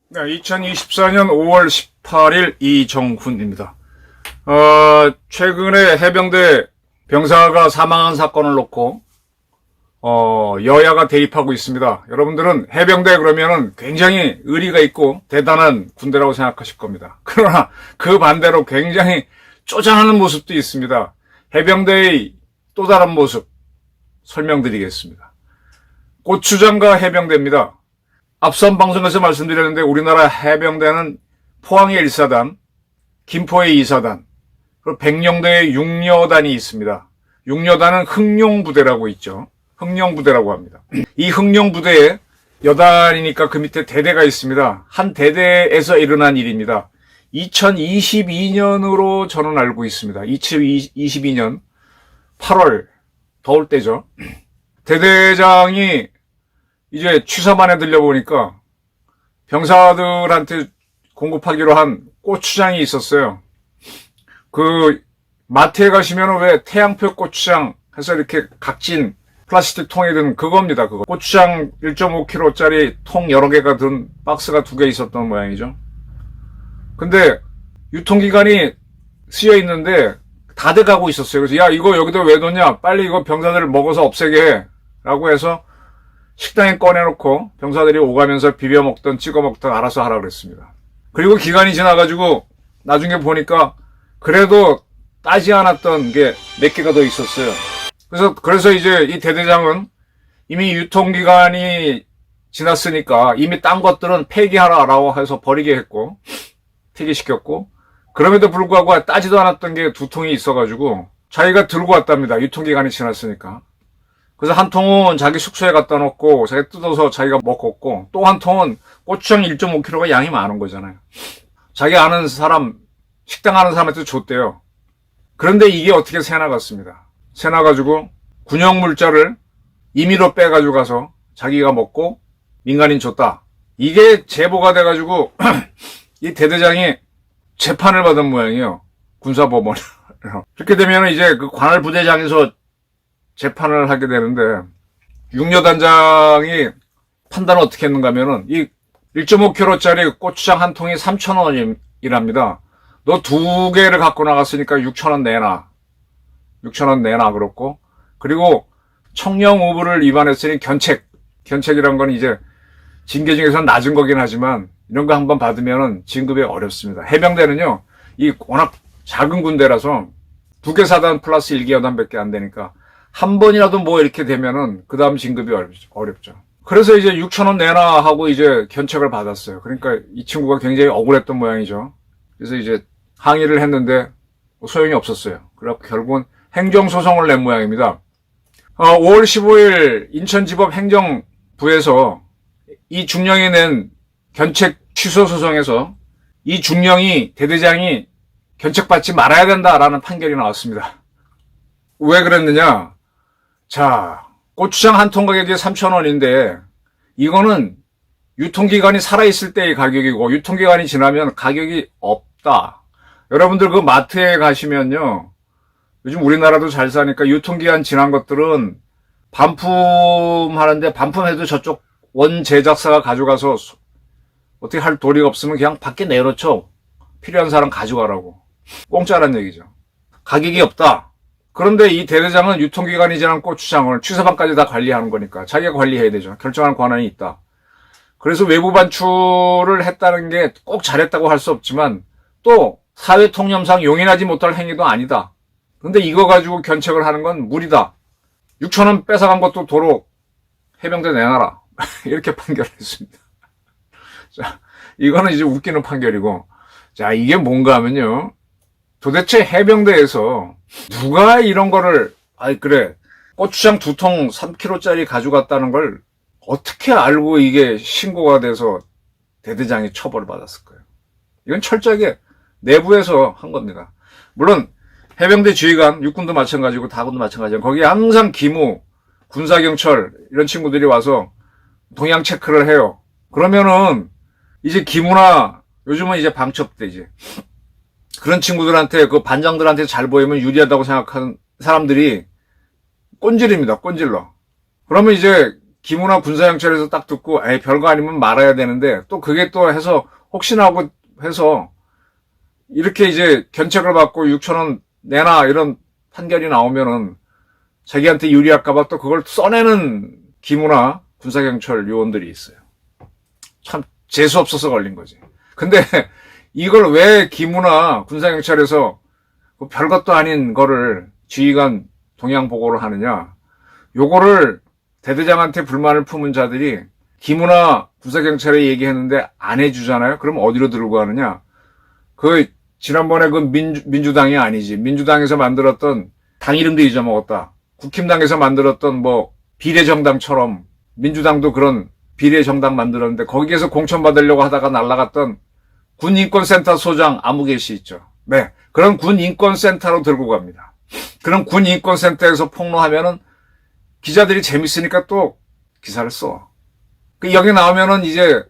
네, 2024년 5월 18일 이정훈입니다. 최근에 해병대 병사가 사망한 사건을 놓고 여야가 대립하고 있습니다. 여러분들은 해병대 그러면은 굉장히 의리가 있고 대단한 군대라고 생각하실 겁니다. 그러나 그 반대로 굉장히 쪼잔하는 모습도 있습니다. 해병대의 또 다른 모습 설명드리겠습니다. 고추장과 해병대입니다. 앞선 방송에서 말씀드렸는데 우리나라 해병대는 포항의 1사단, 김포의 2사단, 그리고 백령도의 6여단이 있습니다. 6여단은 흥룡부대라고 있죠. 흥룡부대라고 합니다. 이 흥룡부대에 여단이니까 그 밑에 대대가 있습니다. 한 대대에서 일어난 일입니다. 2022년으로 저는 알고 있습니다. 2022년 8월 더울 때죠. 대대장이 이제 취사반에 들려보니까 병사들한테 공급하기로 한 고추장이 있었어요. 그 마트에 가시면 왜 태양표 고추장 해서 이렇게 각진 플라스틱 통에 든 그겁니다. 그거 고추장 1.5kg짜리 통 여러 개가 든 박스가 2개 있었던 모양이죠. 근데 유통기간이 쓰여 있는데 다 돼가고 있었어요. 그래서 야 이거 여기다 왜 뒀냐, 빨리 이거 병사들을 먹어서 없애게 해 라고 해서 식당에 꺼내놓고 병사들이 오가면서 비벼 먹던 찍어 먹던 알아서 하라 그랬습니다. 그리고 기간이 지나가지고 나중에 보니까 그래도 따지 않았던 게 몇 개가 더 있었어요. 그래서 이제 이 대대장은 이미 유통기간이 지났으니까 이미 딴 것들은 폐기하라라고 해서 버리게 했고 폐기시켰고, 그럼에도 불구하고 따지도 않았던 게 2통이 있어가지고 자기가 들고 왔답니다. 유통기간이 지났으니까. 그래서 한 통은 자기 숙소에 갖다 놓고 자기가 뜯어서 자기가 먹었고, 또 한 통은 고추장 1.5kg가 양이 많은 거잖아요. 자기 아는 사람, 식당 아는 사람한테 줬대요. 그런데 이게 어떻게 새나갔습니다. 새나가지고 군용물자를 임의로 빼가지고 가서 자기가 먹고 민간인 줬다. 이게 제보가 돼가지고 이 대대장이 재판을 받은 모양이에요. 군사법원으로. 그렇게 되면 이제 그 관할 부대장에서 재판을 하게 되는데, 6여단장이 판단을 어떻게 했는가 하면은 이 1.5kg짜리 고추장 한 통이 3,000원이랍니다. 너 2개를 갖고 나갔으니까 6,000원 내놔. 6,000원 내놔 그렇고, 그리고 청령우부를 위반했으니 견책이란 건 이제 징계 중에서는 낮은 거긴 하지만 이런 거 한번 받으면은 진급이 어렵습니다. 해병대는요, 이 워낙 작은 군대라서 2개 사단 플러스 1개 여단밖에 안 되니까 한 번이라도 뭐 이렇게 되면은 그 다음 진급이 어렵죠. 그래서 이제 6,000원 내놔 하고 이제 견책을 받았어요. 그러니까 이 친구가 굉장히 억울했던 모양이죠. 그래서 이제 항의를 했는데 소용이 없었어요. 그래서 결국은 행정소송을 낸 모양입니다. 5월 15일 인천지법 행정부에서 이 중령이 낸 견책 취소 소송에서 이 중령이, 대대장이 견책받지 말아야 된다라는 판결이 나왔습니다. 왜 그랬느냐? 자, 고추장 한 통 가격이 3,000원인데 이거는 유통기간이 살아있을 때의 가격이고 유통기간이 지나면 가격이 없다. 여러분들 그 마트에 가시면요, 요즘 우리나라도 잘 사니까 유통기한 지난 것들은 반품하는데, 반품해도 저쪽 원 제작사가 가져가서 어떻게 할 도리가 없으면 그냥 밖에 내놓죠. 필요한 사람 가져가라고. 공짜란 얘기죠. 가격이 없다. 그런데 이 대대장은 유통기간이 지난 고추장을 취사반까지 다 관리하는 거니까 자기가 관리해야 되죠. 결정하는 권한이 있다. 그래서 외부 반출을 했다는 게 꼭 잘했다고 할 수 없지만 또 사회 통념상 용인하지 못할 행위도 아니다. 근데 이거 가지고 견책을 하는 건 무리다. 6,000원 뺏어간 것도 도로 해병대 내놔라. 이렇게 판결했습니다. 자, 이거는 이제 웃기는 판결이고, 자, 이게 뭔가 하면요, 도대체 해병대에서 누가 이런 거를, 그래, 고추장 2통 3kg짜리 가져갔다는 걸 어떻게 알고 이게 신고가 돼서 대대장이 처벌을 받았을 거예요. 이건 철저하게 내부에서 한 겁니다. 물론 해병대 지휘관, 육군도 마찬가지고 다군도 마찬가지고 거기에 항상 기무, 군사경찰 이런 친구들이 와서 동향 체크를 해요. 그러면은 이제 기무나 요즘은 이제 방첩대지. 그런 친구들한테, 그 반장들한테 잘 보이면 유리하다고 생각하는 사람들이 꼰질입니다. 꼰질러. 그러면 이제 김우나 군사경찰에서 딱 듣고 에이 별거 아니면 말아야 되는데 또 그게 또 해서 혹시나 하고 해서 이렇게 이제 견책을 받고 6천원 내놔 이런 판결이 나오면은 자기한테 유리할까봐 또 그걸 써내는 김우나 군사경찰 요원들이 있어요. 참 재수 없어서 걸린 거지. 근데 이걸 왜 김우나 군사경찰에서 별것도 아닌 거를 지휘관 동향 보고를 하느냐. 요거를 대대장한테 불만을 품은 자들이 김우나 군사경찰에 얘기했는데 안 해주잖아요. 그럼 어디로 들고 가느냐. 지난번에 민주당이 아니지. 민주당에서 만들었던 당 이름도 잊어먹었다. 국힘당에서 만들었던 비례정당처럼 민주당도 그런 비례정당 만들었는데 거기에서 공천받으려고 하다가 날아갔던 군인권센터 소장 아무개 씨 있죠. 네. 그런 군인권센터로 들고 갑니다. 그런 군인권센터에서 폭로하면은 기자들이 재밌으니까 또 기사를 써. 여기 나오면은 이제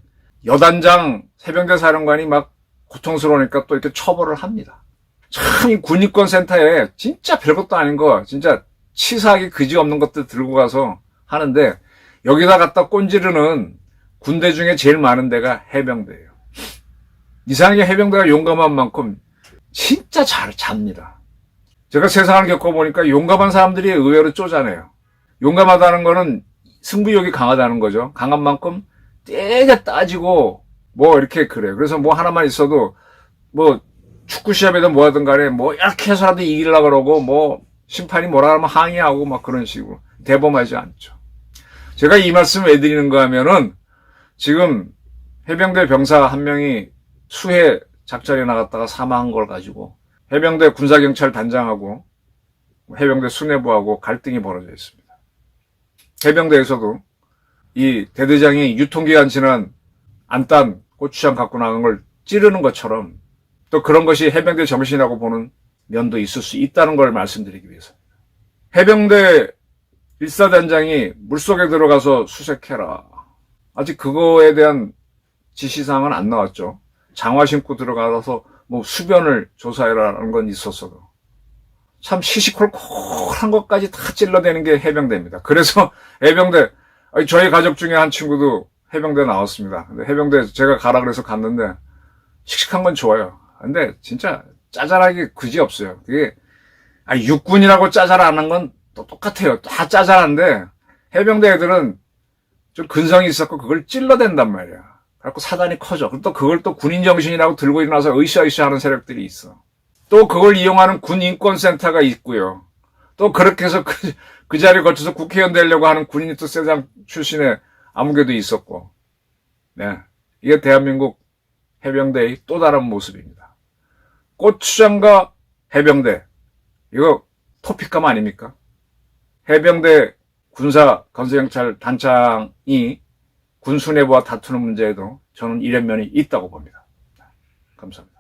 여단장 해병대 사령관이 막 고통스러우니까 또 이렇게 처벌을 합니다. 참 이 군인권센터에 진짜 별것도 아닌 거, 진짜 치사하게 그지없는 것들 들고 가서 하는데 여기다 갖다 꼰지르는 군대 중에 제일 많은 데가 해병대예요. 이상하게 해병대가 용감한 만큼 진짜 잘 잡니다. 제가 세상을 겪어보니까 용감한 사람들이 의외로 쪼잔해요. 용감하다는 거는 승부욕이 강하다는 거죠. 강한 만큼 되게 따지고 이렇게 그래요. 그래서 하나만 있어도 축구 시합이든 뭐하든 간에 이렇게 해서라도 이기려고 그러고 심판이 뭐라 하면 항의하고 그런 식으로 대범하지 않죠. 제가 이 말씀 왜 드리는가 하면은 지금 해병대 병사 한 명이 수해 작전에 나갔다가 사망한 걸 가지고 해병대 군사경찰 단장하고 해병대 수뇌부하고 갈등이 벌어져 있습니다. 해병대에서도 이 대대장이 유통기한 지난 안 딴 고추장 갖고 나간 걸 찌르는 것처럼 또 그런 것이 해병대 정신이라고 보는 면도 있을 수 있다는 걸 말씀드리기 위해서입니다. 해병대 일사단장이 물속에 들어가서 수색해라. 아직 그거에 대한 지시사항은 안 나왔죠. 장화 신고 들어가서 수변을 조사해라는 건 있었어도 참 시시콜콜한 것까지 다 찔러대는 게 해병대입니다. 그래서 해병대, 저희 가족 중에 한 친구도 해병대 나왔습니다. 근데 해병대 제가 가라 그래서 갔는데 씩씩한 건 좋아요. 근데 진짜 짜잘하게 그지 없어요. 그게 육군이라고 짜잘 안 한 건 또 똑같아요. 다 짜잘한데 해병대 애들은 좀 근성이 있었고 그걸 찔러댄단 말이야. 그래갖고 사단이 커져. 그리고 또 그걸 또 군인 정신이라고 들고 일어나서 으쌰으쌰 하는 세력들이 있어. 또 그걸 이용하는 군인권센터가 있고요. 또 그렇게 해서 그 자리에 거쳐서 국회의원 되려고 하는 군인 특세장 출신의 아무개도 있었고. 네. 이게 대한민국 해병대의 또 다른 모습입니다. 고추장과 해병대. 이거 토픽감 아닙니까? 해병대 군사건설경찰 단장이 군수뇌부와 다투는 문제에도 저는 이런 면이 있다고 봅니다. 감사합니다.